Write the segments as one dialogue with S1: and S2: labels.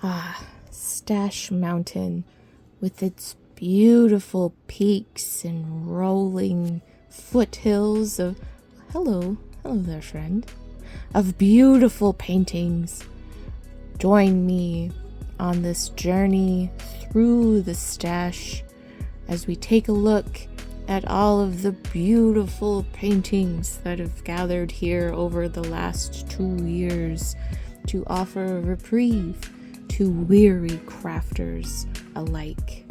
S1: Ah, Stash Mountain with its beautiful peaks and rolling foothills of hello there, friend, of beautiful paintings. Join me on this journey through the stash as we take a look at all of the beautiful paintings that have gathered here over the last 2 years to offer a reprieve to weary crafters alike.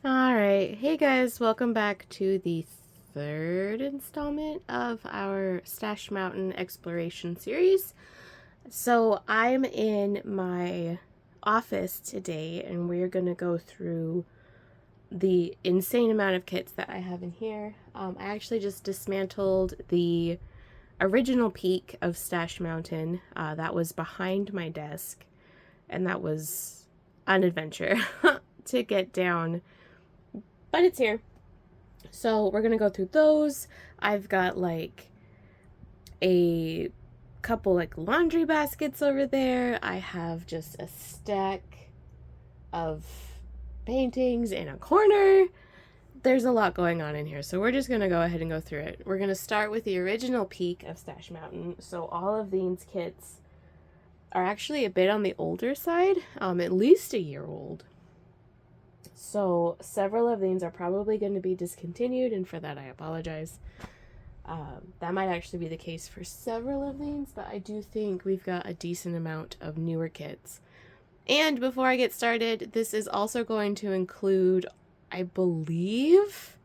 S1: Alright, hey guys, welcome back to the third installment of our Stash Mountain exploration series. So I'm in my office today and we're going to go through the insane amount of kits that I have in here. I actually just dismantled the original peak of Stash Mountain that was behind my desk, and that was an adventure to get down. But it's here. So we're going to go through those. I've got like a couple like laundry baskets over there. I have just a stack of paintings in a corner. There's a lot going on in here. So we're just going to go ahead and go through it. We're going to start with the original peak of Stash Mountain. So all of these kits are actually a bit on the older side, at least a year old. So several of these are probably going to be discontinued, and for that I apologize. That might actually be the case for several of these, but I do think we've got a decent amount of newer kits. And before I get started, this is also going to include, I believe,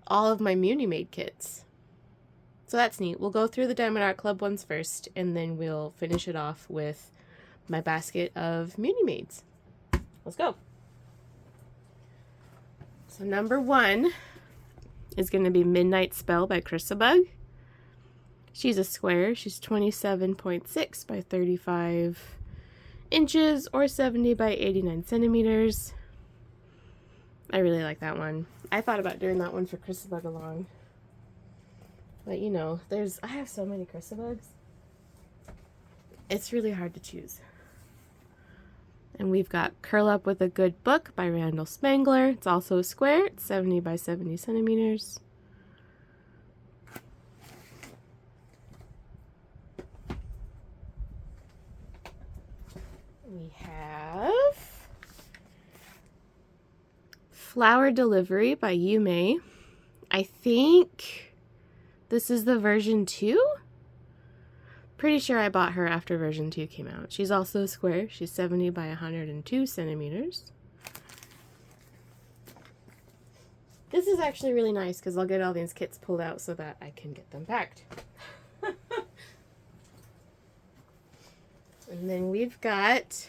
S1: all of my Muni-Made kits. So that's neat. We'll go through the Diamond Art Club ones first, and then we'll finish it off with my basket of Muni-Mades. Let's go. So number 1 is going to be Midnight Spell by Chrysabug. She's a square. She's 27.6 by 35 inches or 70 by 89 centimeters. I really like that one. I thought about doing that one for Chrysabug along. But you know, I have so many Chrysabugs. It's really hard to choose. And we've got Curl Up with a Good Book by Randall Spangler. It's also a square. It's 70 by 70 centimeters. We have Flower Delivery by Yume. I think this is the version 2? Pretty sure I bought her after version 2 came out. She's also a square. She's 70 by 102 centimeters. This is actually really nice because I'll get all these kits pulled out so that I can get them packed. And then we've got,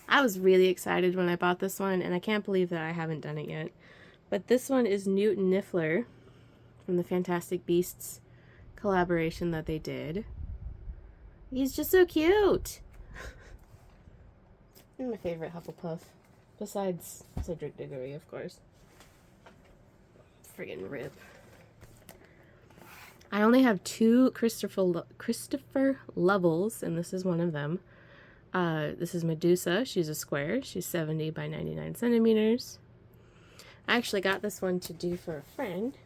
S1: I was really excited when I bought this one, and I can't believe that I haven't done it yet. But this one is Newt Niffler from the Fantastic Beasts collaboration that they did. He's just so cute. He's my favorite Hufflepuff, besides Cedric Diggory, of course. Friggin' rip. I only have 2 Christopher Levels, and this is one of them. This is Medusa. She's a square. She's 70 by 99 centimeters. I actually got this one to do for a friend,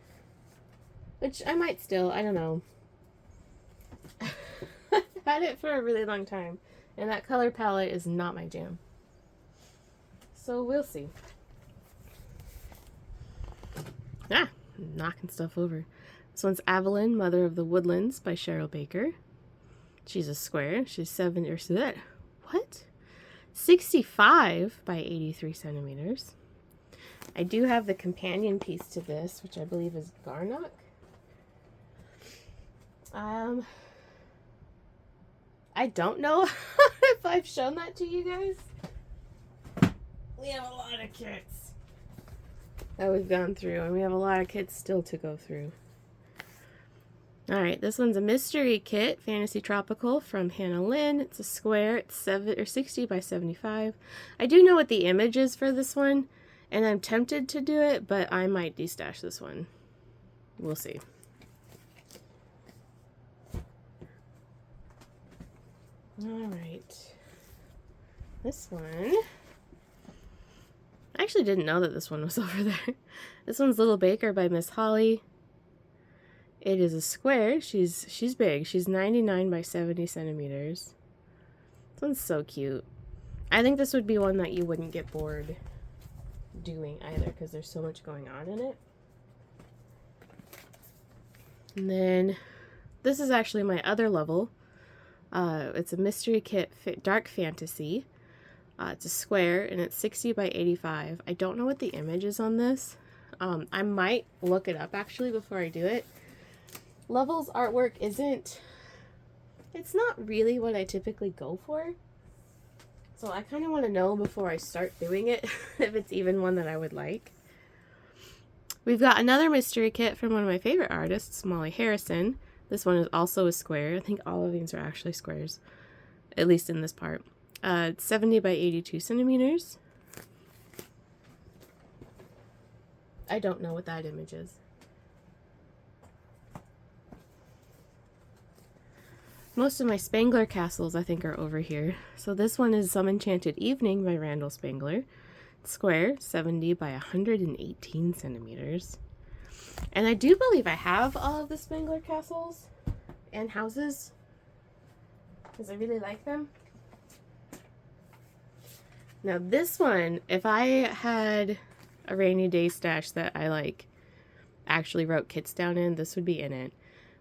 S1: which I might still, I don't know. I've had it for a really long time, and that color palette is not my jam. So we'll see. Ah, I'm knocking stuff over. This one's Evelyn, Mother of the Woodlands by Cheryl Baker. She's a square. She's 65 by 83 centimeters. I do have the companion piece to this, which I believe is Garnock. I don't know if I've shown that to you guys. We have a lot of kits that we've gone through, and we have a lot of kits still to go through. Alright, this one's a mystery kit, Fantasy Tropical from Hannah Lynn. It's a square, it's 60 by 75. I do know what the image is for this one, and I'm tempted to do it, but I might destash this one. We'll see. Alright. This one... I actually didn't know that this one was over there. This one's Little Baker by Miss Holly. It is a square. She's big. She's 99 by 70 centimeters. This one's so cute. I think this would be one that you wouldn't get bored doing either because there's so much going on in it. And then this is actually my other level. It's a mystery kit, dark fantasy. It's a square and it's 60 by 85. I don't know what the image is on this. I might look it up actually before I do it. Levels artwork it's not really what I typically go for. So I kind of want to know before I start doing it if it's even one that I would like. We've got another mystery kit from one of my favorite artists, Molly Harrison. This one is also a square. I think all of these are actually squares, at least in this part. It's 70 by 82 centimeters. I don't know what that image is. Most of my Spangler castles, I think, are over here. So this one is Some Enchanted Evening by Randall Spangler. It's square, 70 by 118 centimeters. And I do believe I have all of the Spangler castles and houses because I really like them. Now this one, if I had a rainy day stash that I actually wrote kits down in, this would be in it.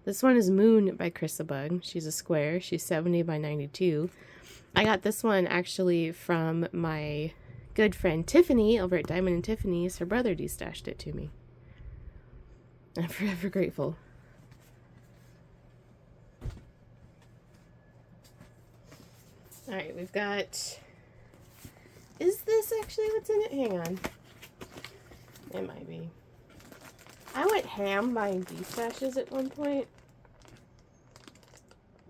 S1: This one is Moon by Chrisabug. She's a square. She's 70 by 92. I got this one actually from my good friend Tiffani over at Diamond and Tiffany's. Her brother destashed it to me. I'm forever grateful. Alright, we've got... Is this actually what's in it? Hang on. It might be. I went ham buying destashes at one point.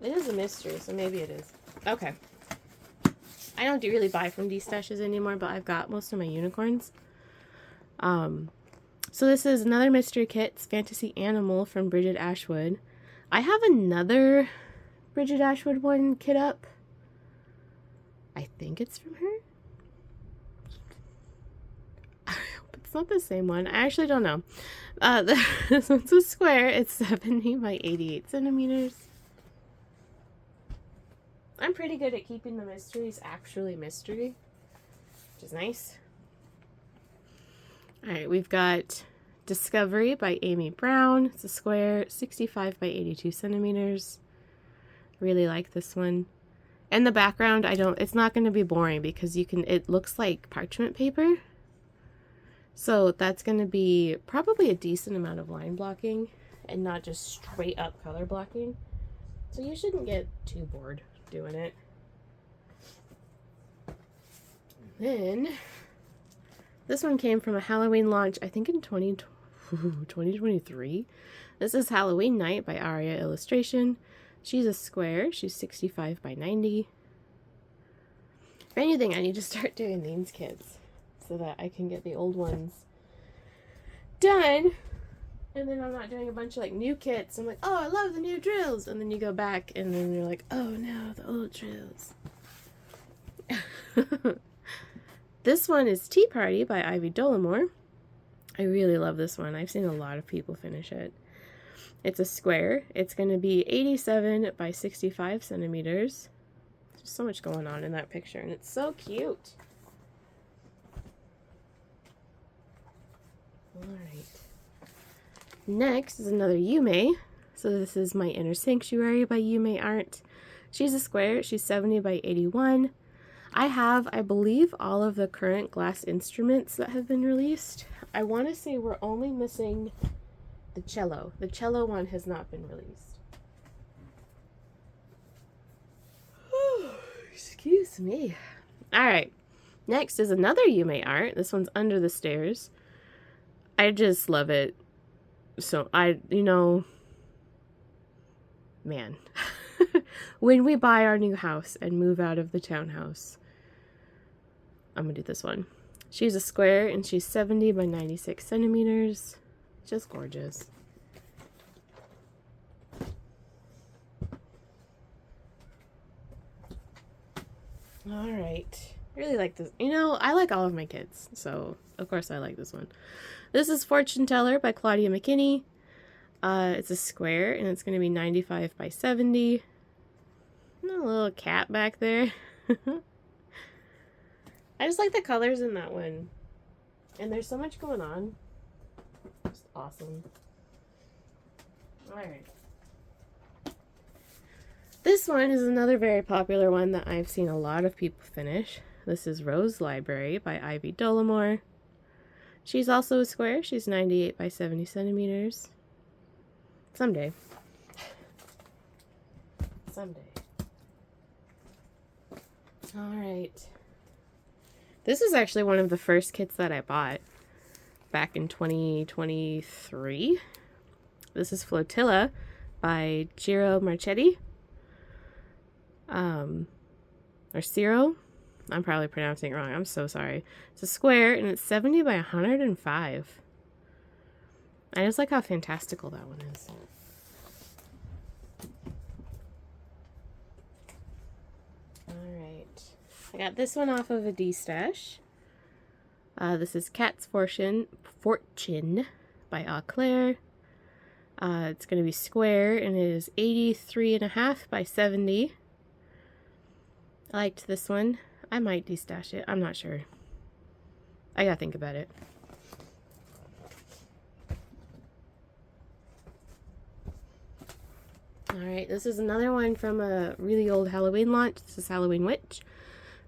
S1: It is a mystery, so maybe it is. Okay. I don't really buy from destashes anymore, but I've got most of my unicorns. So this is another mystery kit. It's Fantasy Animal from Bridget Ashwood. I have another Bridget Ashwood one kit up. I think it's from her. I hope it's not the same one. I actually don't know. This one's a square. It's 70 by 88 centimeters. I'm pretty good at keeping the mysteries actually mystery, which is nice. Alright, we've got Discovery by Amy Brown. It's a square, 65 by 82 centimeters. Really like this one. And the background, it's not going to be boring because it looks like parchment paper. So that's going to be probably a decent amount of line blocking and not just straight up color blocking. So you shouldn't get too bored doing it. Then this one came from a Halloween launch, I think in 2023. This is Halloween Night by Aria Illustration. She's a square. She's 65 by 90. If anything, I need to start doing these kits so that I can get the old ones done. And then I'm not doing a bunch of new kits. I'm like, oh, I love the new drills. And then you go back and then you're like, oh no, the old drills. This one is Tea Party by Ivy Dollamore. I really love this one. I've seen a lot of people finish it. It's a square. It's going to be 87 by 65 centimeters. There's so much going on in that picture, and it's so cute. Alright. Next is another Yume. So this is My Inner Sanctuary by Yume Art. She's a square. She's 70 by 81. I have, I believe, all of the current glass instruments that have been released. I want to say we're only missing the cello. The cello one has not been released. Excuse me. Alright. Next is another Yume art. This one's Under the Stairs. I just love it. So man, when we buy our new house and move out of the townhouse, I'm gonna do this one. She's a square and she's 70 by 96 centimeters. Just gorgeous. All right. I really like this. I like all of my kids, so of course I like this one. This is Fortune Teller by Claudia McKinney. It's a square and it's going to be 95 by 70. And a little cat back there. I just like the colors in that one. And there's so much going on. Just awesome. Alright. This one is another very popular one that I've seen a lot of people finish. This is Rose Library by Ivy Dollamore. She's also a square. She's 98 by 70 centimeters. Someday. Someday. Alright. This is actually one of the first kits that I bought back in 2023. This is Flotilla by Giro Marchetti. Or Ciro. I'm probably pronouncing it wrong. I'm so sorry. It's a square and it's 70 by 105. I just like how fantastical that one is. Alright. I got this one off of a D-Stash. This is Cat's Fortune by Eau Claire. It's going to be square and it is 83.5 by 70. I liked this one. I might de-stash it. I'm not sure. I gotta think about it. Alright, this is another one from a really old Halloween launch. This is Halloween Witch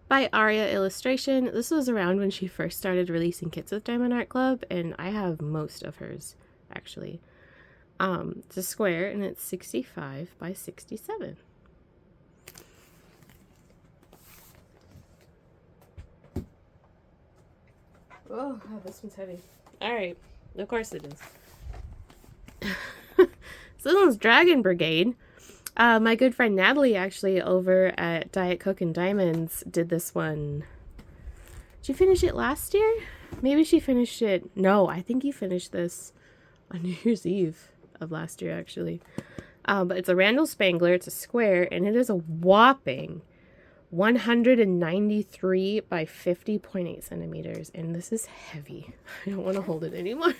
S1: by Aria Illustration. This was around when she first started releasing kits with Diamond Art Club, and I have most of hers, actually. It's a square, and it's 65 by 67. Oh, God, this one's heavy. Alright, of course it is. So this one's Dragon Brigade. My good friend Natalie, actually, over at Diet Coke and Diamonds, did this one. Did you finish it last year? Maybe she finished it. No, I think you finished this on New Year's Eve of last year, actually. But it's a Randall Spangler. It's a square, and it is a whopping 193 by 50.8 centimeters. And this is heavy. I don't want to hold it anymore.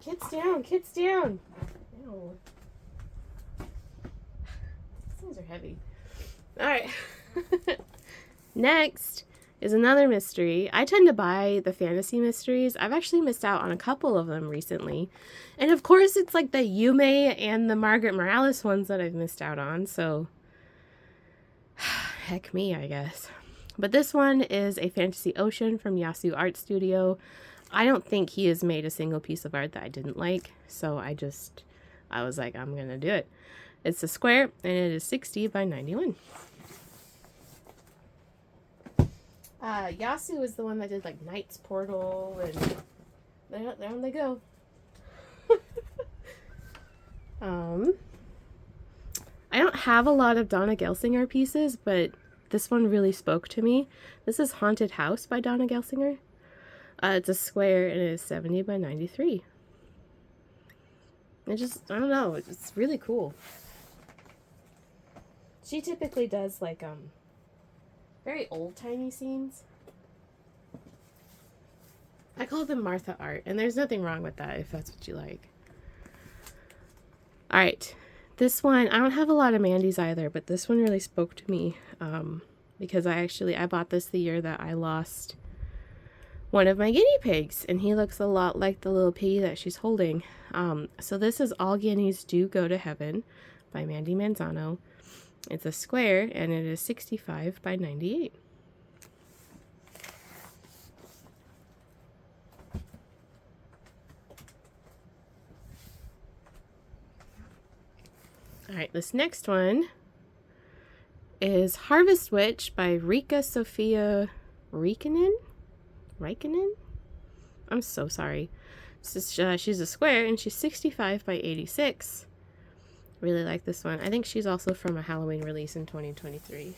S1: Kids down, kids down. Ew. These things are heavy. Alright. Next is another mystery. I tend to buy the fantasy mysteries. I've actually missed out on a couple of them recently. And of course it's like the Yume and the Margaret Morales ones that I've missed out on. So, heck me, I guess. But this one is a Fantasy Ocean from Yasu Art Studio. I don't think he has made a single piece of art that I didn't like. So I was like, I'm going to do it. It's a square and it is 60 by 91. Yasu is the one that did like Knight's Portal, and there they go. I don't have a lot of Donna Gelsinger pieces, but this one really spoke to me. This is Haunted House by Donna Gelsinger. It's a square and it is 70 by 93. I don't know, it's really cool. She typically does like very old-timey scenes. I call them Martha art, and there's nothing wrong with that if that's what you like. Alright, this one, I don't have a lot of Mandy's either, but this one really spoke to me because I bought this the year that I lost one of my guinea pigs, and he looks a lot like the little piggy that she's holding. So this is All Guineas Do Go to Heaven by Mandy Manzano. It's a square, and it is 65 by 98. Alright, this next one is Harvest Witch by Rika Sophia Rikkonen? I'm so sorry. She's a square and she's 65 by 86. Really like this one. I think she's also from a Halloween release in 2023.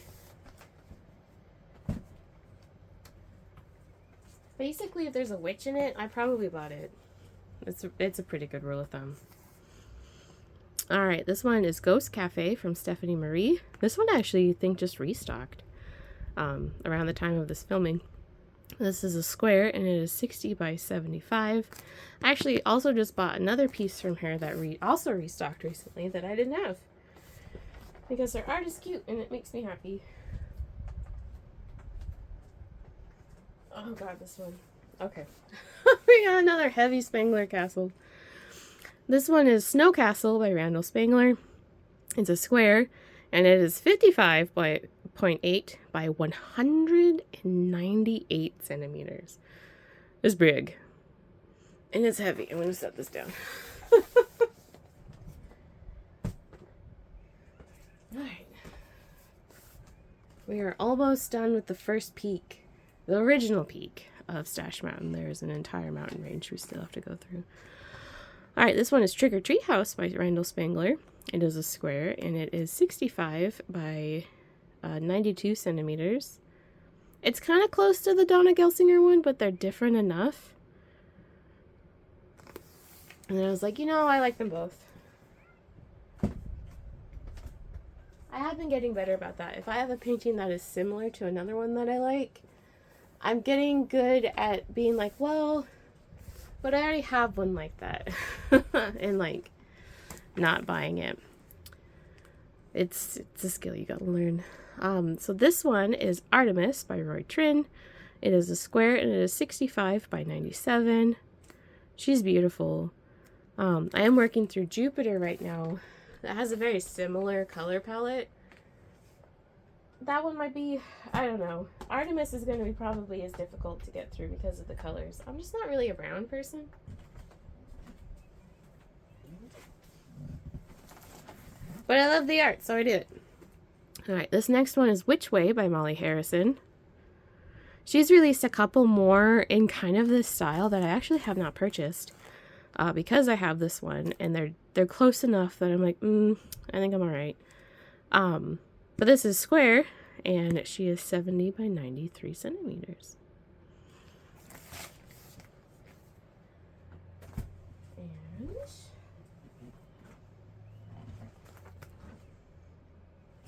S1: Basically, if there's a witch in it, I probably bought it. It's a pretty good rule of thumb. Alright, this one is Ghost Cafe from Stephanie Marie. This one I actually think just restocked around the time of this filming. This is a square and it is 60 by 75. I actually also just bought another piece from her that also restocked recently that I didn't have. Because her art is cute and it makes me happy. Oh god, this one. Okay. We got another heavy Spangler castle. This one is Snow Castle by Randall Spangler. It's a square, and it is 55 by 0.8 by 198 centimeters. It's big. And it's heavy. I'm going to set this down. Alright. We are almost done with the first peak. The original peak of Stash Mountain. There's an entire mountain range we still have to go through. Alright, this one is Trick or Treat House by Randall Spangler. It is a square, and it is 65 by 92 centimeters. It's kind of close to the Donna Gelsinger one, but they're different enough. And then I was like, you know, I like them both. I have been getting better about that. If I have a painting that is similar to another one that I like, I'm getting good at being like, well, but I already have one like that. And like not buying it. It's a skill you gotta learn. So this one is Artemis by Roy Trin. It is a square and it is 65 by 97. She's beautiful. I am working through Jupiter right now. That has a very similar color palette. That one might be, I don't know. Artemis is going to be probably as difficult to get through because of the colors. I'm just not really a brown person. But I love the art, so I did it. Alright, this next one is Which Way by Molly Harrison. She's released a couple more in kind of this style that I actually have not purchased. Because I have this one, and they're close enough that I'm like, I think I'm alright. But this is square, and she is 70 by 93 centimeters.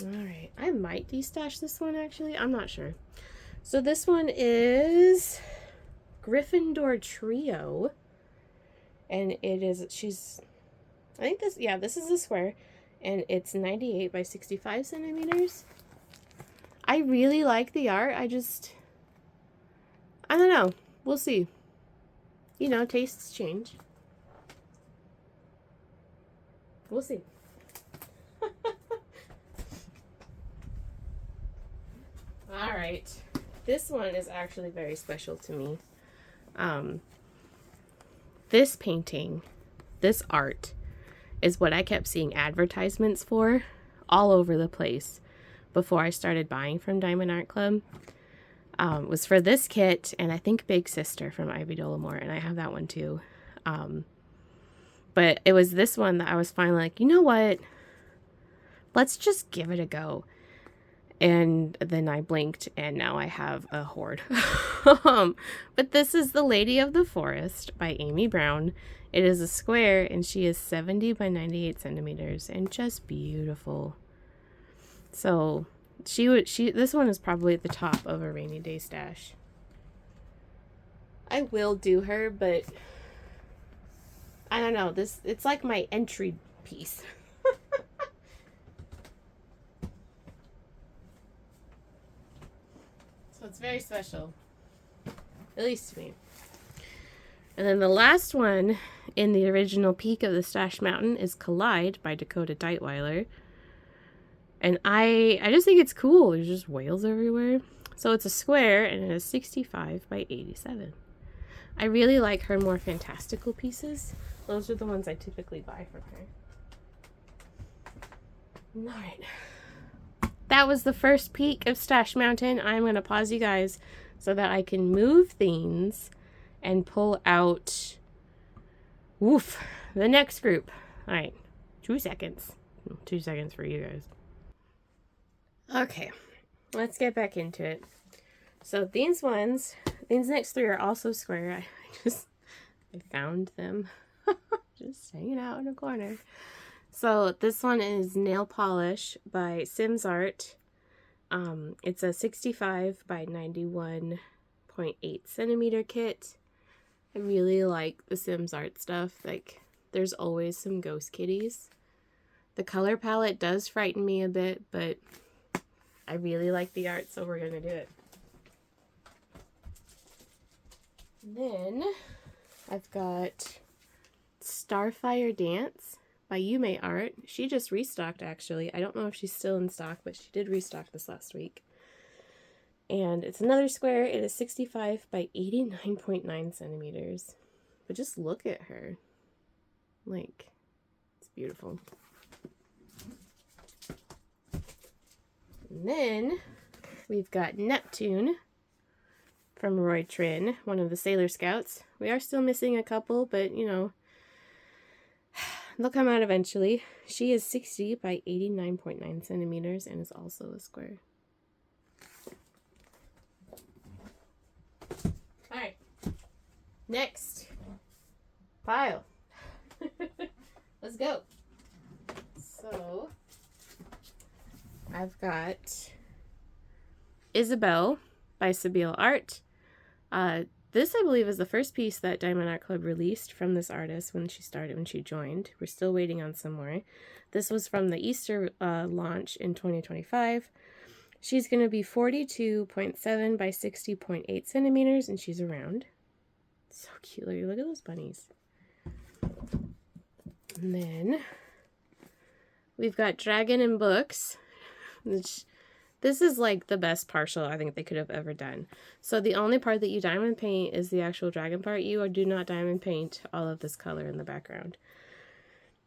S1: Alright, I might destash this one actually, I'm not sure. So this one is Gryffindor Trio. And it is, this is a square, and it's 98 by 65 centimeters. I really like the art, I don't know, we'll see. You know, tastes change. We'll see. Alright, this one is actually very special to me. This painting, this art, is what I kept seeing advertisements for all over the place before I started buying from Diamond Art Club. Was for this kit, and I think Big Sister from Ivy Dollamore, and I have that one too. But it was this one that I was finally like, you know what? Let's just give it a go. And then I blinked, and now I have a hoard. But this is The Lady of the Forest by Amy Brown. It is a square, and she is 70 by 98 centimeters, and just beautiful. So this one is probably at the top of a rainy day stash. I will do her, but I don't know. It's like my entry piece. So it's very special, at least to me. And then the last one in the original peak of the Stash Mountain is Collide by Dakota Deitweiler. And I just think it's cool. There's just whales everywhere. So it's a square, and it is 65 by 87. I really like her more fantastical pieces. Those are the ones I typically buy from her. Alright. that was the first peek of Stash Mountain. I'm going to pause you guys so that I can move things and pull out, woof, the next group. All right, 2 seconds. 2 seconds for you guys. Okay, let's get back into it. So these next 3 are also square. I found them just hanging out in a corner. So this one is Nail Polish by Sims Art. It's a 65 by 91.8 centimeter kit. I really like the Sims Art stuff. Like, there's always some ghost kitties. The color palette does frighten me a bit, but I really like the art, so we're gonna do it. Then I've got Starfire Dance by Yume Art. She just restocked, actually. I don't know if she's still in stock, but she did restock this last week. And it's another square. It is 65 by 89.9 centimeters. But just look at her. Like, it's beautiful. And then we've got Neptune from Roy Trin, one of the Sailor Scouts. We are still missing a couple, but you know, they'll come out eventually. She is 60 by 89.9 centimeters and is also a square. Alright, next pile. Let's go. So, I've got Isabel by Sabile Art. This, I believe, is the first piece that Diamond Art Club released from this artist when she joined. We're still waiting on some more. This was from the Easter launch in 2025. She's going to be 42.7 by 60.8 centimeters, and she's a round. So cute. Look at those bunnies. And then we've got Dragon and Books, which this is like the best partial I think they could have ever done. So the only part that you diamond paint is the actual dragon part. You do not diamond paint all of this color in the background.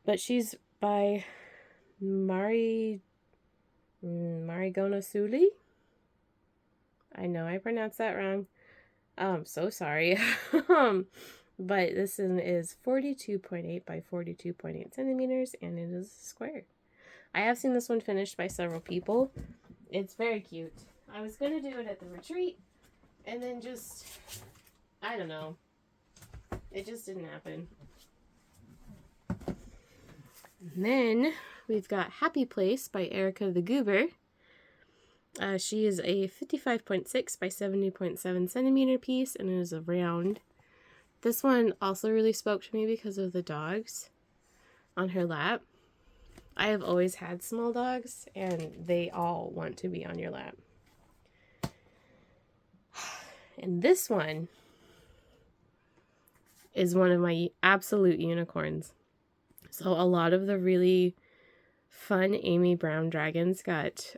S1: But she's by Marigonosuli. I know I pronounced that wrong. I'm so sorry. But this is 42.8 by 42.8 centimeters, and it is a square. I have seen this one finished by several people. It's very cute. I was going to do it at the retreat, and then just, I don't know. It just didn't happen. And then we've got Happy Place by Erica the Goober. She is a 55.6 by 70.7 centimeter piece, and it is a round. This one also really spoke to me because of the dogs on her lap. I have always had small dogs, and they all want to be on your lap. And this one is one of my absolute unicorns. So a lot of the really fun Amy Brown dragons got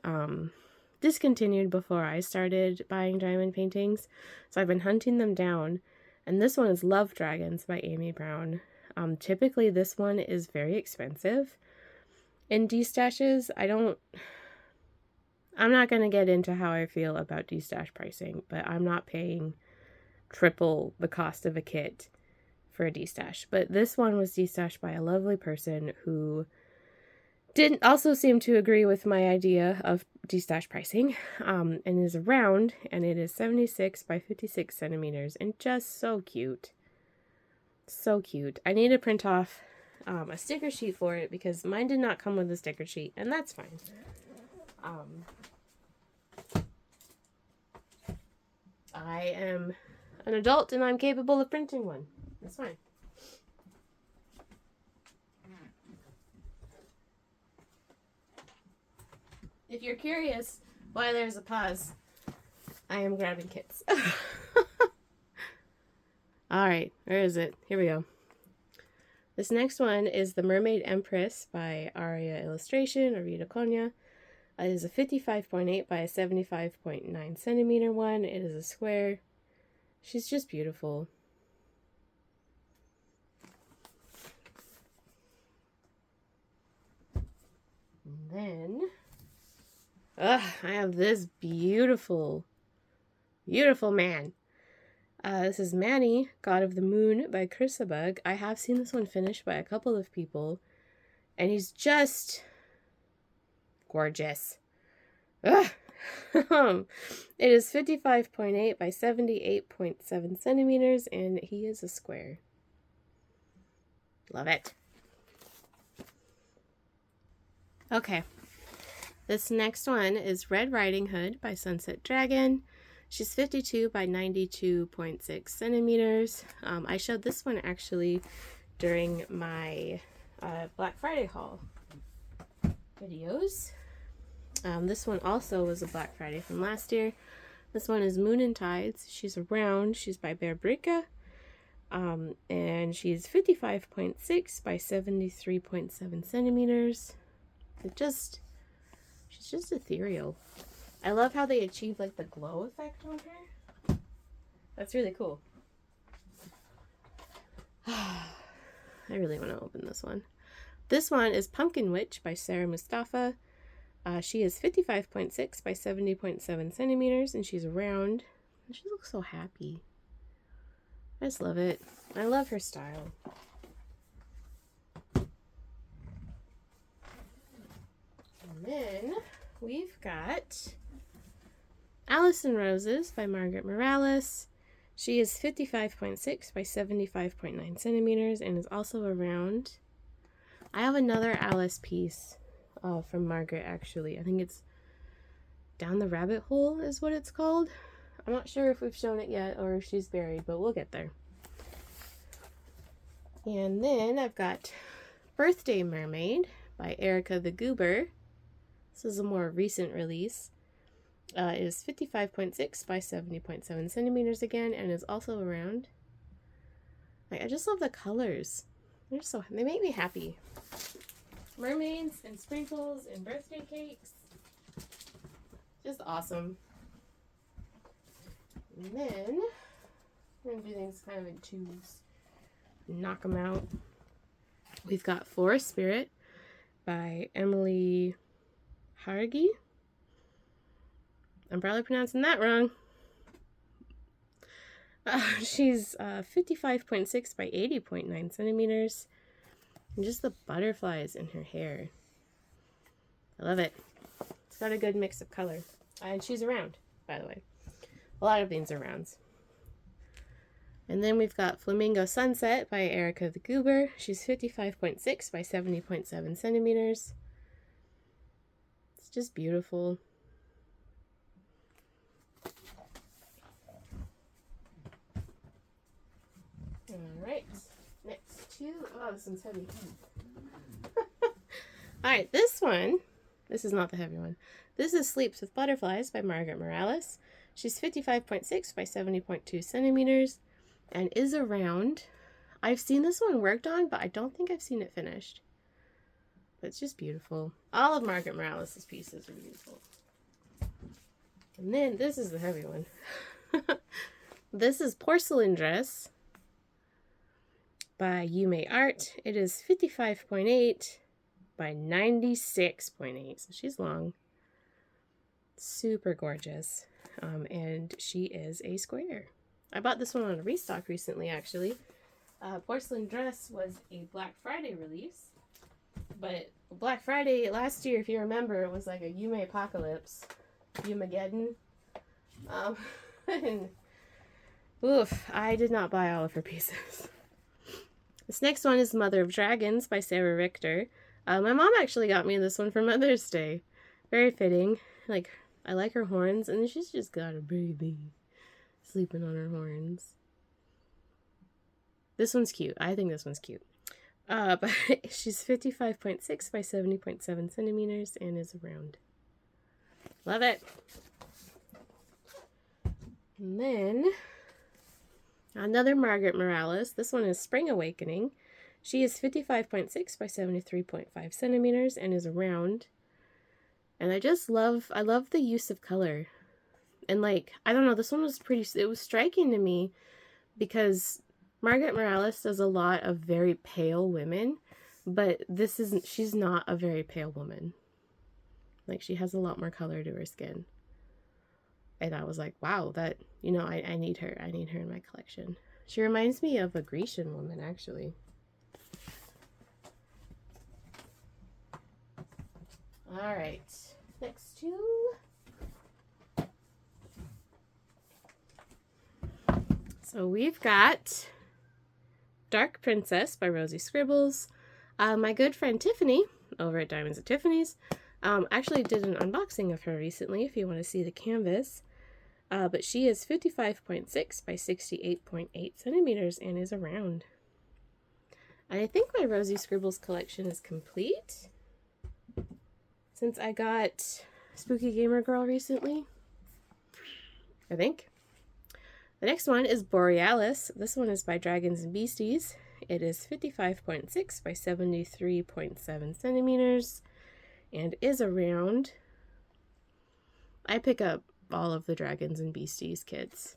S1: discontinued before I started buying diamond paintings. So I've been hunting them down. And this one is Love Dragons by Amy Brown. Typically this one is very expensive. In D-stashes, I'm not going to get into how I feel about D-stash pricing, but I'm not paying triple the cost of a kit for a D-stash. But this one was D-stashed by a lovely person who didn't also seem to agree with my idea of D-stash pricing, and is a round, and it is 76 by 56 centimeters, and just so cute. So cute. I need to print off a sticker sheet for it because mine did not come with a sticker sheet, and that's fine. I am an adult and I'm capable of printing one. That's fine. If you're curious why there's a pause, I am grabbing kits. Alright, where is it? Here we go. This next one is The Mermaid Empress by Aria Illustration, or Rita Konya. It is a 55.8 by a 75.9 centimeter one. It is a square. She's just beautiful. And then, Ugh, I have this beautiful, beautiful man. This is Manny, God of the Moon by Chrysabug. I have seen this one finished by a couple of people, and he's just gorgeous. Ugh. It is 55.8 by 78.7 centimeters, and he is a square. Love it. Okay. This next one is Red Riding Hood by Sunset Dragon. She's 52 by 92.6 centimeters. I showed this one actually during my Black Friday haul videos. This one also was a Black Friday from last year. This one is Moon and Tides. She's a round. She's by Bear Brica. And she's 55.6 by 73.7 centimeters. She's just ethereal. I love how they achieve like the glow effect on her. That's really cool. I really want to open this one. This one is Pumpkin Witch by Sarah Mustafa. She is 55.6 by 70.7 centimeters, and she's round. And she looks so happy. I just love it. I love her style. And then we've got Alice in Roses by Margaret Morales. She is 55.6 by 75.9 centimeters and is also a round. I have another Alice piece from Margaret, actually. I think it's Down the Rabbit Hole is what it's called. I'm not sure if we've shown it yet or if she's buried, but we'll get there. And then I've got Birthday Mermaid by Erica the Goober. This is a more recent release. It is 55.6 by 70.7 centimeters again, and is also a round. Like, I just love the colors. They make me happy. Mermaids and sprinkles and birthday cakes. Just awesome. And then we're going to do things kind of in twos. Knock them out. We've got Forest Spirit by Emily Hargi. I'm probably pronouncing that wrong. She's 55.6 by 80.9 centimeters. And just the butterflies in her hair. I love it. It's got a good mix of color. And she's a round, by the way. A lot of these are rounds. And then we've got Flamingo Sunset by Erica the Goober. She's 55.6 by 70.7 centimeters. It's just beautiful. Alright, next two. Oh, this one's heavy. Alright, this is not the heavy one. This is Sleeps with Butterflies by Margaret Morales. She's 55.6 by 70.2 centimeters and is a round. I've seen this one worked on, but I don't think I've seen it finished. But it's just beautiful. All of Margaret Morales' pieces are beautiful. And then this is the heavy one. This is Porcelain Dress by Yume Art. It is 55.8 by 96.8. So she's long. Super gorgeous. And she is a square. I bought this one on a restock recently, actually. Porcelain Dress was a Black Friday release. But Black Friday last year, if you remember, it was like a Yume Apocalypse. Yumageddon. And oof, I did not buy all of her pieces. This next one is Mother of Dragons by Sarah Richter. My mom actually got me this one for Mother's Day. Very fitting. Like, I like her horns, and she's just got a baby sleeping on her horns. This one's cute. I think this one's cute. But she's 55.6 by 70.7 centimeters and is round. Love it. And then another Margaret Morales. This one is Spring Awakening. She is 55.6 by 73.5 centimeters and is round. And I love the use of color. And like, I don't know, this one was it was striking to me because Margaret Morales does a lot of very pale women, but she's not a very pale woman. Like, she has a lot more color to her skin. And I was like, wow, that, you know, I need her. I need her in my collection. She reminds me of a Grecian woman, actually. All right. Next two. So we've got Dark Princess by Rosie Scribbles. My good friend Tiffani over at Diamonds at Tiffany's actually did an unboxing of her recently, if you want to see the canvas. But she is 55.6 by 68.8 centimeters and is a round. And I think my Rosie Scribbles collection is complete since I got Spooky Gamer Girl recently, I think. The next one is Borealis. This one is by Dragons and Beasties. It is 55.6 by 73.7 centimeters and is a round. I pick up all of the Dragons and Beasties kits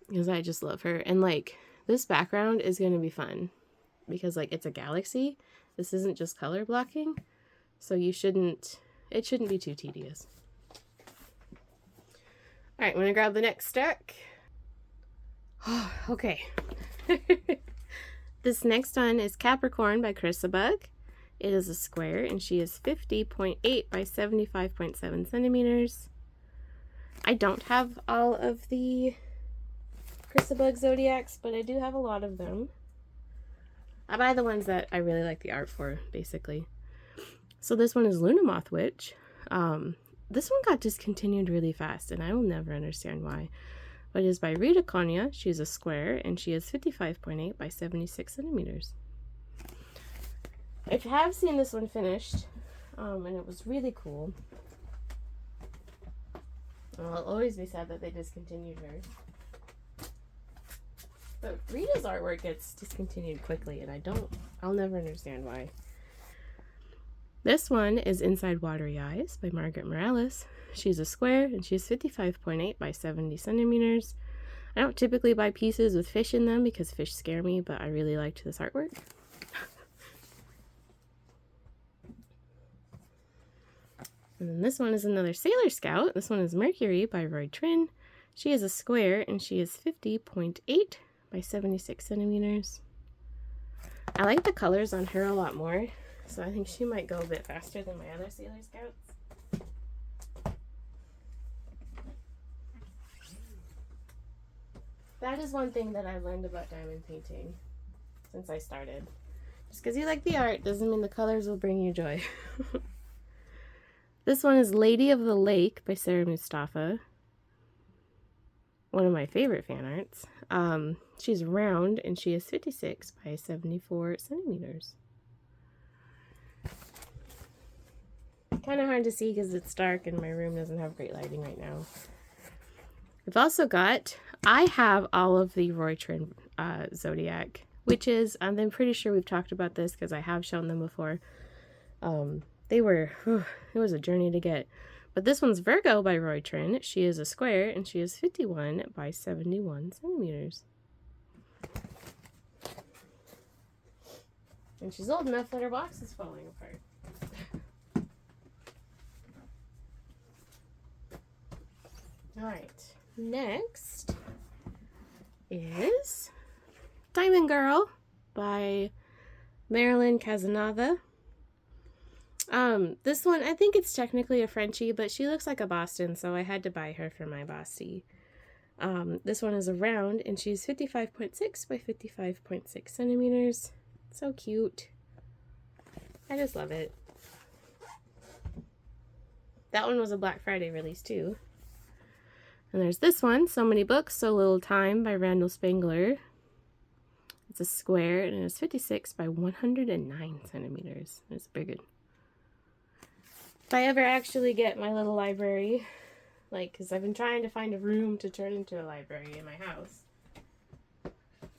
S1: because I just love her. And like, this background is going to be fun because like it's a galaxy. This isn't just color blocking. So it shouldn't be too tedious. All right, I'm going to grab the next stack. Oh, okay. This next one is Capricorn by Chrysabug. It is a square and she is 50.8 by 75.7 centimeters. I don't have all of the Chrysabug Zodiacs, but I do have a lot of them. I buy the ones that I really like the art for, basically. So this one is Luna Moth Witch. This one got discontinued really fast, and I will never understand why. But it is by Rita Konya. She's a square, and she is 55.8 by 76 centimeters. I have seen this one finished, and it was really cool. I'll always be sad that they discontinued her. But Rita's artwork gets discontinued quickly, and I'll never understand why. This one is Inside Watery Eyes by Margaret Morales. She's a square and she's 55.8 by 70 centimeters. I don't typically buy pieces with fish in them because fish scare me, but I really liked this artwork. And then this one is another Sailor Scout. This one is Mercury by Roy Trin. She is a square and she is 50.8 by 76 centimeters. I like the colors on her a lot more, so I think she might go a bit faster than my other Sailor Scouts. That is one thing that I've learned about diamond painting since I started. Just because you like the art doesn't mean the colors will bring you joy. This one is Lady of the Lake by Sarah Mustafa. One of my favorite fan arts. She's round and she is 56 by 74 centimeters. Kind of hard to see because it's dark and my room doesn't have great lighting right now. We've also got, I have all of the Roy Trin Zodiac witches. I'm pretty sure we've talked about this because I have shown them before. It was a journey to get. But this one's Virgo by Roy Trin. She is a square and she is 51 by 71 centimeters. And she's old enough that her box is falling apart. Alright, next is Diamond Girl by Marilyn Casanova. This one, I think it's technically a Frenchie, but she looks like a Boston, so I had to buy her for my Bostie. This one is a round, and she's 55.6 by 55.6 centimeters. So cute. I just love it. That one was a Black Friday release, too. And there's this one, So Many Books, So Little Time by Randall Spangler. It's a square, and it's 56 by 109 centimeters. It's big. If I ever actually get my little library, like, because I've been trying to find a room to turn into a library in my house.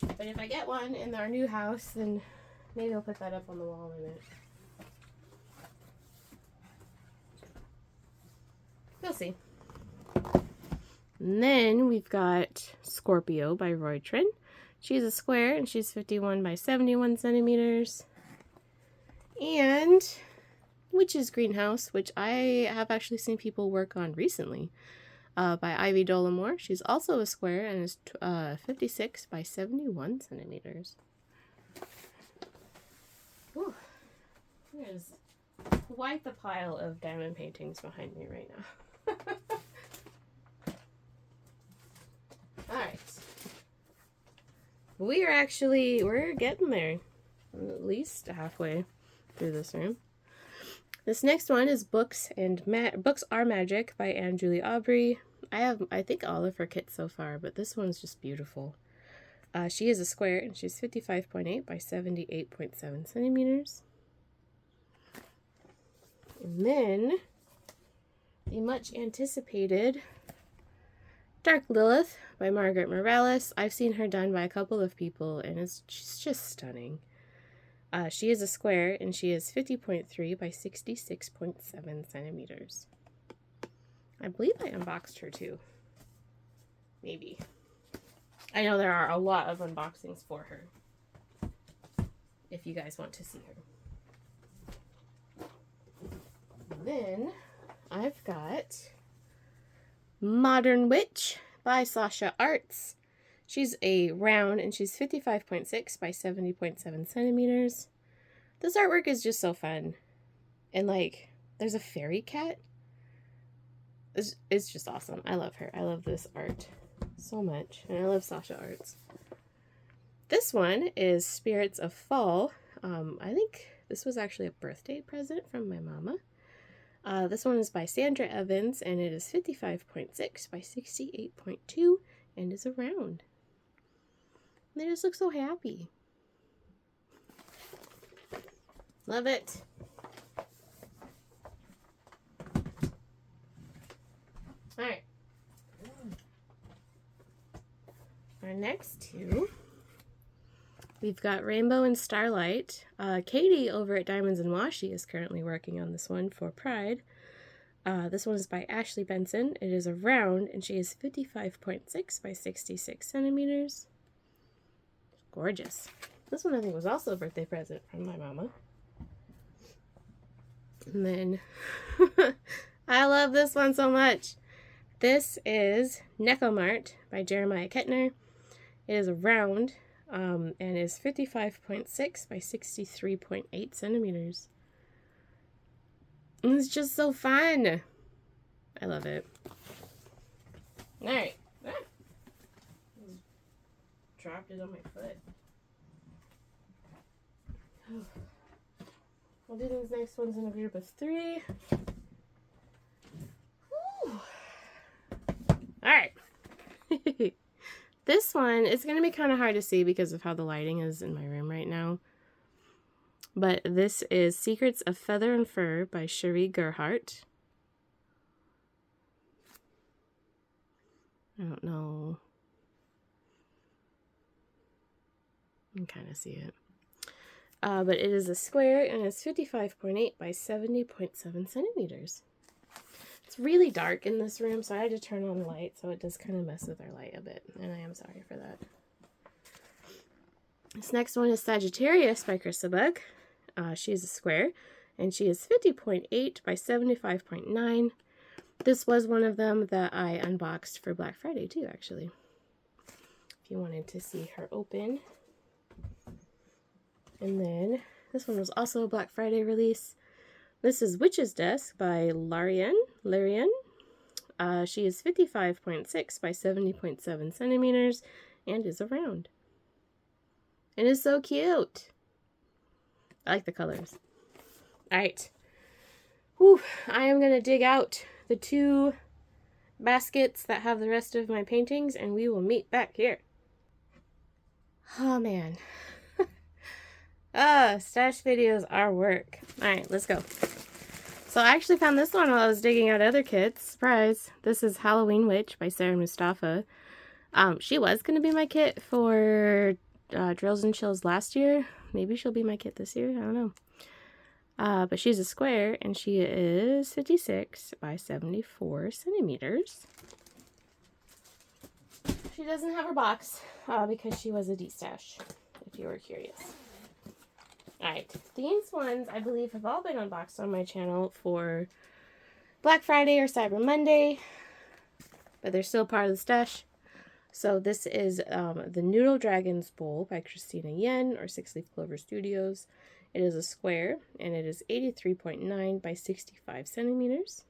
S1: But if I get one in our new house, then maybe I'll put that up on the wall in it. We'll see. And then we've got Scorpio by Roy Trin. She's a square and she's 51 by 71 centimeters. And Witch's Greenhouse, which I have actually seen people work on recently, by Ivy Dollamore. She's also a square and is 56 by 71 centimeters. Whew. There's quite the pile of diamond paintings behind me right now. Alright. We're getting there. At least halfway through this room. This next one is Books Are Magic by Anne Julie Aubrey. I have, I think, all of her kits so far, but this one's just beautiful. She is a square, and she's 55.8 by 78.7 centimeters. And then, the much anticipated Dark Lilith by Margaret Morales. I've seen her done by a couple of people, and she's just stunning. She is a square, and she is 50.3 by 66.7 centimeters. I believe I unboxed her too. Maybe. I know there are a lot of unboxings for her, if you guys want to see her. Then I've got Modern Witch by Sasha Arts. She's a round, and she's 55.6 by 70.7 centimeters. This artwork is just so fun. And, like, there's a fairy cat. It's just awesome. I love her. I love this art so much. And I love Sasha Arts. This one is Spirits of Fall. I think this was actually a birthday present from my mama. This one is by Sandra Evans, and it is 55.6 by 68.2 and is a round. They just look so happy. Love it. Alright. Our next two, we've got Rainbow and Starlight. Katie over at Diamonds and Washi is currently working on this one for Pride. This one is by Ashley Benson. It is a round, and she is 55.6 by 66 centimeters. Gorgeous. This one I think was also a birthday present from my mama. And then, I love this one so much. This is Necomart by Jeremiah Kettner. It is a round, and is 55.6 by 63.8 centimeters. And it's just so fun. I love it. Alright. Dropped it on my foot. We'll do these next ones in a group of 3. Alright. This one is going to be kind of hard to see because of how the lighting is in my room right now. But this is Secrets of Feather and Fur by Cherie Gerhardt. I don't know. You can kind of see it. But it is a square, and it's 55.8 by 70.7 centimeters. It's really dark in this room, so I had to turn on the light, so it does kind of mess with our light a bit, and I am sorry for that. This next one is Sagittarius by Krista Bug. She is a square, and she is 50.8 by 75.9. This was one of them that I unboxed for Black Friday too, actually. If you wanted to see her open. And then this one was also a Black Friday release. This is Witch's Desk by Larian. She is 55.6 by 70.7 centimeters and is a round. And is so cute. I like the colors. Alright. Whew, I am going to dig out the 2 baskets that have the rest of my paintings, and we will meet back here. Oh, man. Stash videos are work. Alright, let's go. So I actually found this one while I was digging out other kits. Surprise. This is Halloween Witch by Sarah Mustafa. She was going to be my kit for Drills and Chills last year. Maybe she'll be my kit this year. I don't know. But she's a square, and she is 56 by 74 centimeters. She doesn't have her box because she was a D-stash, if you were curious. Alright, these ones I believe have all been unboxed on my channel for Black Friday or Cyber Monday, but they're still part of the stash. So this is the Noodle Dragons Bowl by Christina Yen or 6 Leaf Clover Studios. It is a square and it is 83.9 by 65 centimeters.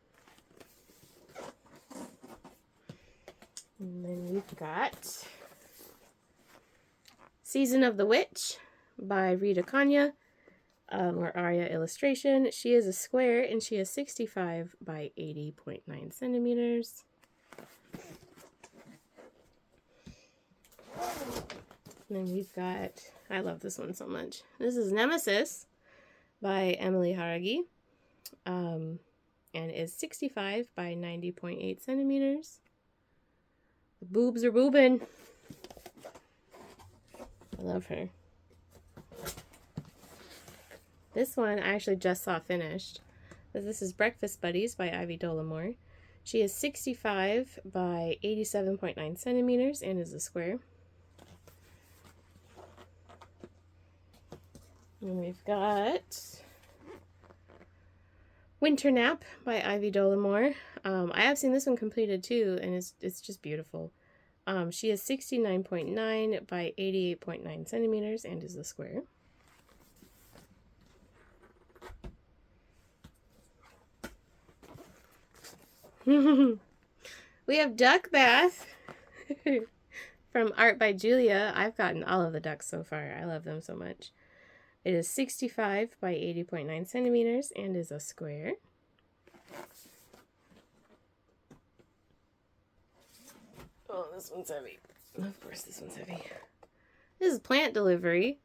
S1: And then we've got Season of the Witch by Rita Kanya, or Aria illustration. She is a square and she is 65 by 80.9 centimeters. And then we've got, I love this one so much. This is Nemesis by Emily Haragi, and is 65 by 90.8 centimeters. The boobs are boobing. I love her. This one I actually just saw finished. This is Breakfast Buddies by Ivy Dollamore. She is 65 by 87.9 centimeters and is a square. And we've got Winter Nap by Ivy Dollamore. I have seen this one completed too, and it's just beautiful. She is 69.9 by 88.9 centimeters and is a square. We have Duck Bath from Art by Julia. I've gotten all of the ducks so far. I love them so much. It is 65 by 80.9 centimeters and is a square. Oh, this one's heavy. Of course this one's heavy. This is Plant Delivery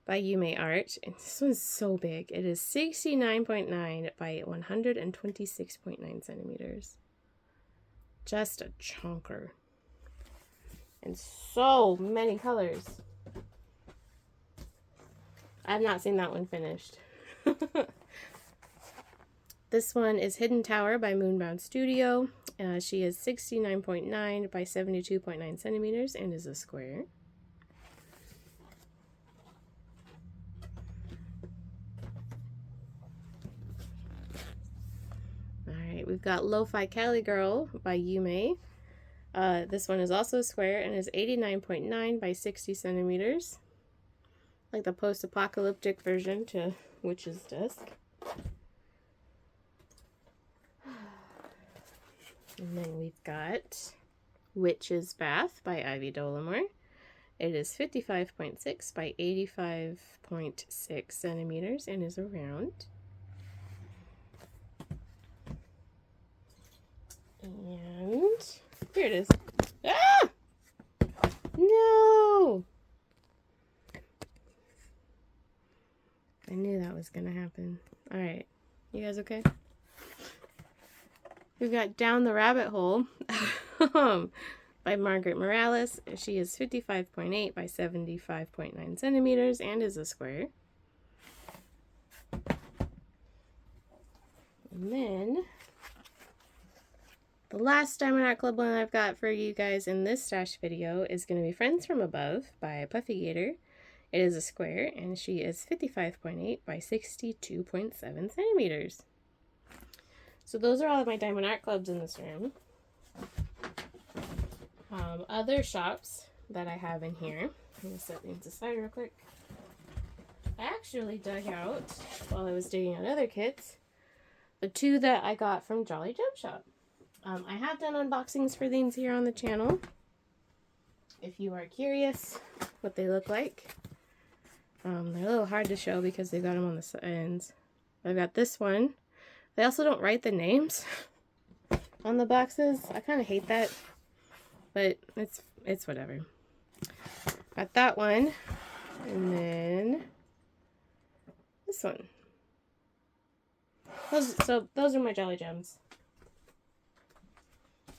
S1: by Yume Art, and this one's so big. It is 69.9 by 126.9 centimeters. Just a chunker. And so many colors. I've not seen that one finished. This one is Hidden Tower by Moonbound Studio. She is 69.9 by 72.9 centimeters and is a square. Alright, we've got Lo-Fi Cali Girl by Yume. This one is also a square and is 89.9 by 60 centimeters. Like the post-apocalyptic version to Witch's Dusk. And then we've got Witch's Bath by Ivy Dollamore. It is 55.6 by 85.6 centimeters and is a round. And here it is. Ah! No! I knew that was gonna happen. Alright, you guys okay? We've got Down the Rabbit Hole by Margaret Morales. She is 55.8 by 75.9 centimeters and is a square. And then the last Diamond Art Club one I've got for you guys in this stash video is going to be Friends from Above by Puffy Gator. It is a square and she is 55.8 by 62.7 centimeters. So those are all of my Diamond Art Clubs in this room. Other shops that I have in here. I'm going to set these aside real quick. I actually dug out, while I was digging out other kits, the two that I got from Jolly Gem Shop. I have done unboxings for these here on the channel. If you are curious what they look like. They're a little hard to show because they've got them on the ends. I've got this one. They also don't write the names on the boxes. I kind of hate that, but it's whatever. Got that one, and then this one. Those are my Jolly Gems.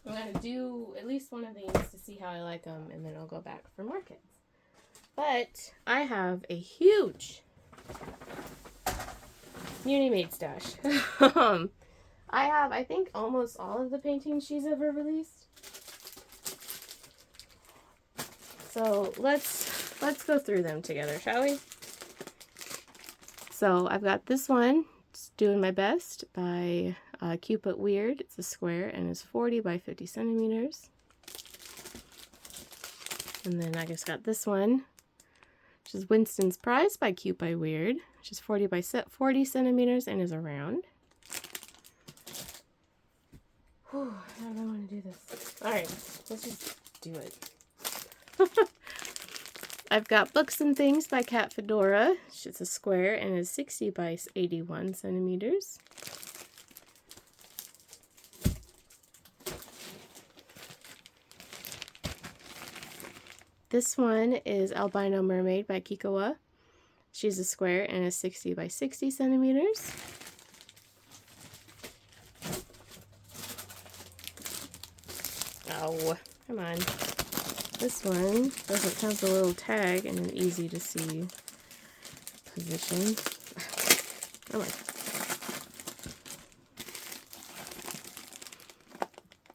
S1: I'm going to do at least one of these to see how I like them, and then I'll go back for more kits. But I have a huge Uni-Made stash. I have, I think, almost all of the paintings she's ever released. So let's go through them together, shall we? So I've got this one, it's Doing My Best by Cute But Weird. It's a square and is 40 by 50 centimeters. And then I just got this one, which is Winston's Prize by Cute by Weird, which is 40 by 40 centimeters and is a round. Whew, how do I want to do this? Alright, let's just do it. I've got Books and Things by Cat Fedora. It's a square and is 60 by 81 centimeters. This one is Albino Mermaid by Kikoa. She's a square and is 60 by 60 centimeters. Oh, come on. This one doesn't have the little tag and an easy to see position. Come on.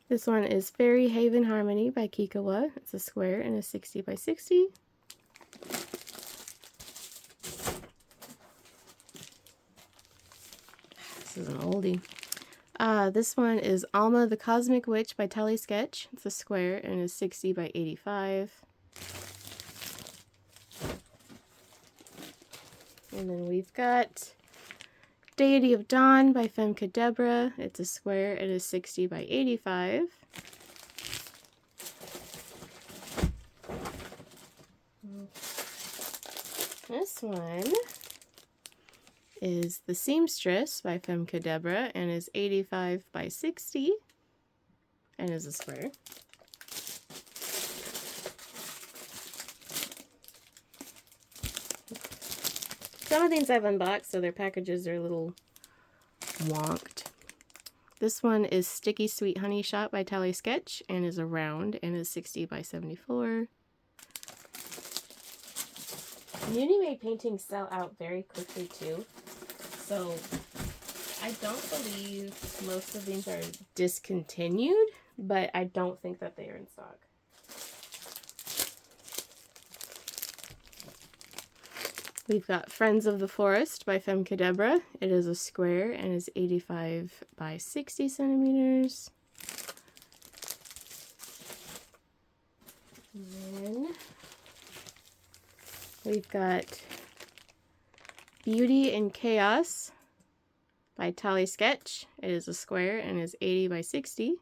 S1: This one is Fairy Haven Harmony by Kikoa. It's a square and is 60 by 60. This is an oldie. This one is Alma the Cosmic Witch by Telly Sketch. It's a square and is 60 by 85. And then we've got Deity of Dawn by Femke Debra. It's a square and is 60 by 85. This one is The Seamstress by Femke Debra and is 85 by 60 and is a square. Some of these I've unboxed, so their packages are a little wonked. This one is Sticky Sweet Honey Shot by Tally Sketch and is a round and is 60 by 74. Uni-made paintings sell out very quickly too. So I don't believe most of these are discontinued, but I don't think that they are in stock. We've got Friends of the Forest by Femke Debra. It is a square and is 85 by 60 centimeters. And then we've got Beauty and Chaos by Tally Sketch. It is a square and is 80 by 60.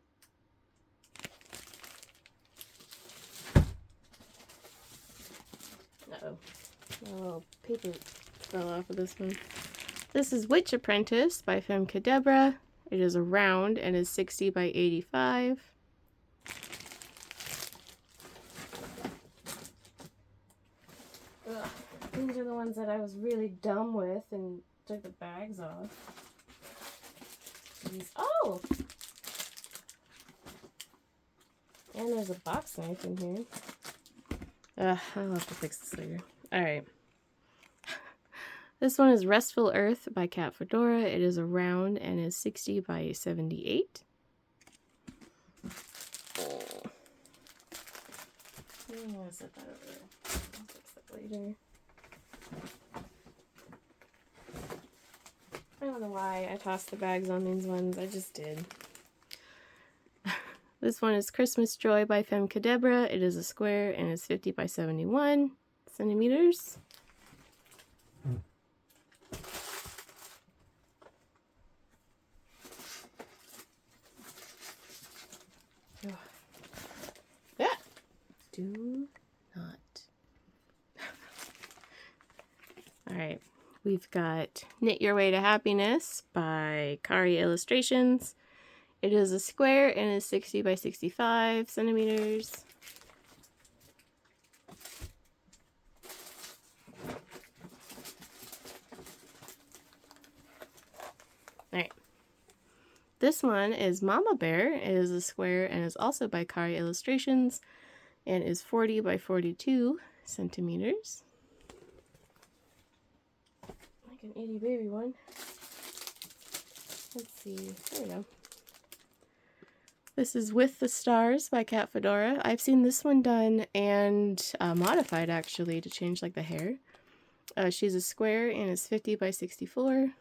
S1: Uh-oh. A little paper fell off of this one. This is Witch Apprentice by Femke Debra. It is a round and is 60 by 85. Ugh. These are the ones that I was really dumb with and took the bags off. These, oh! And there's a box knife in here. I'll have to fix this later. Alright. This one is Restful Earth by Cat Fedora. It is a round and is 60 by 78. I'm going to set that over there. I'll fix that later. I don't know why I tossed the bags on these ones. I just did. This one is Christmas Joy by Femke Debra. It is a square and is 50 by 71 centimeters. Yeah. Do not. Alright, we've got Knit Your Way to Happiness by Kari Illustrations. It is a square and is 60 by 65 centimeters. Alright. This one is Mama Bear. It is a square and is also by Kari Illustrations and is 40 by 42 centimeters. Like an itty baby one. Let's see. There we go. This is With the Stars by Cat Fedora. I've seen this one done and modified actually to change like the hair. She's a square and is 50 by 64.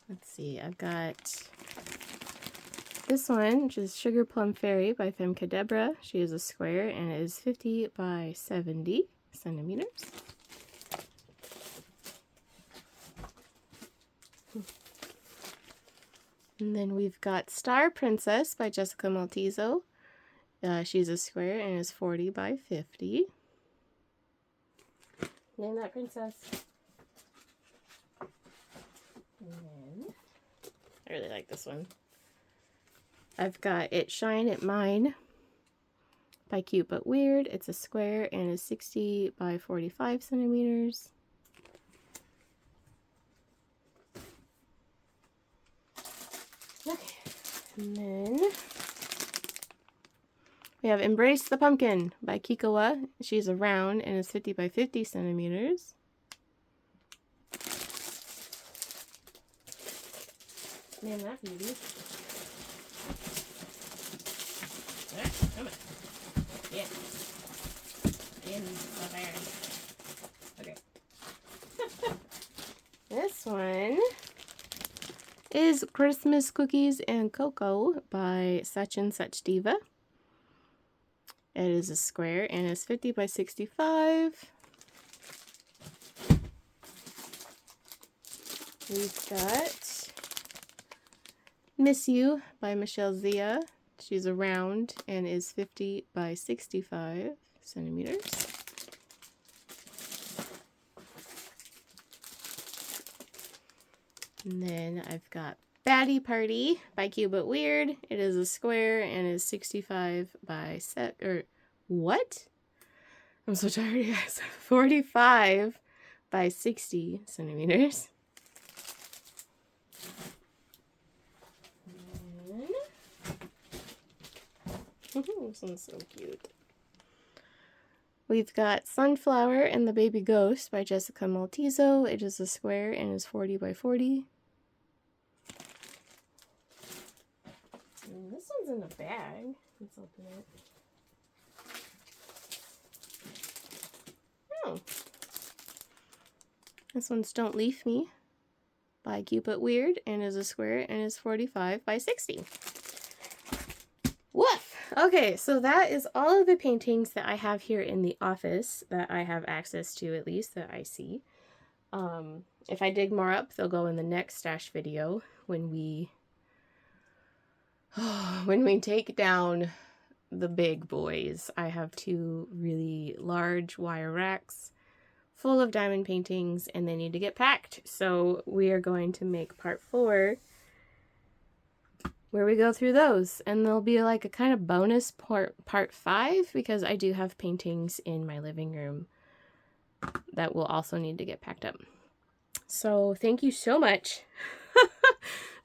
S1: Let's see, I've got this one, which is Sugar Plum Fairy by Femcadebra. She is a square and it is 50 by 70 centimeters. And then we've got Star Princess by Jessica Maltese. She's a square and is 40 by 50. Name that princess. And then, I really like this one. I've got It Shine It Mine by Cute But Weird. It's a square and is 60 by 45 centimeters. Okay, and then we have Embrace the Pumpkin by Kikoa. She's a round and is 50 by 50 centimeters. Man, that beauty. Come on. Yeah. In the bag. Okay. This one is Christmas Cookies and Cocoa by Such and Such Diva. It is a square and is 50 by 65. We've got Miss You by Michelle Zia. She's a round and is 50 by 65 centimeters. And then I've got Batty Party by Cute But Weird. It is a square and is 65 by what? I'm so tired, guys. 45 by 60 centimeters. This one's so cute. We've got Sunflower and the Baby Ghost by Jessica Maltese. It is a square and is 40 by 40. And this one's in a bag. Let's open it. Oh. This one's Don't Leave Me by Cute But Weird and is a square and is 45 by 60. Woof! Okay, so that is all of the paintings that I have here in the office that I have access to, at least that I see. If I dig more up, they'll go in the next stash video when we take down the big boys. I have two really large wire racks full of diamond paintings and they need to get packed. So we are going to make part 4 where we go through those, and there'll be like a kind of bonus part 5 because I do have paintings in my living room that will also need to get packed up. So thank you so much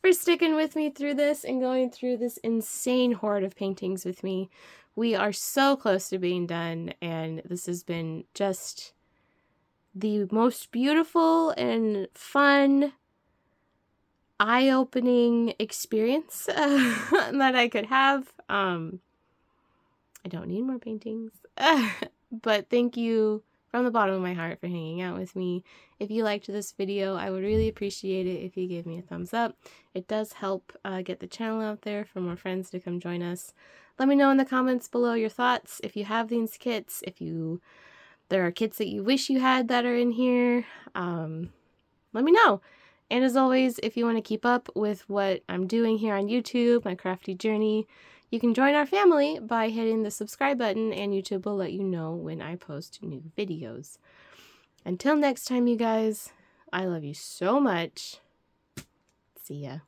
S1: for sticking with me through this and going through this insane horde of paintings with me. We are so close to being done, and this has been just the most beautiful and fun, eye-opening experience that I could have. I don't need more paintings, but thank you from the bottom of my heart for hanging out with me. If you liked this video, I would really appreciate it if you gave me a thumbs up. It does help get the channel out there for more friends to come join us. Let me know in the comments below your thoughts. If you have these kits, there are kits that you wish you had that are in here, let me know. And as always, if you want to keep up with what I'm doing here on YouTube, my crafty journey, you can join our family by hitting the subscribe button, and YouTube will let you know when I post new videos. Until next time, you guys, I love you so much. See ya.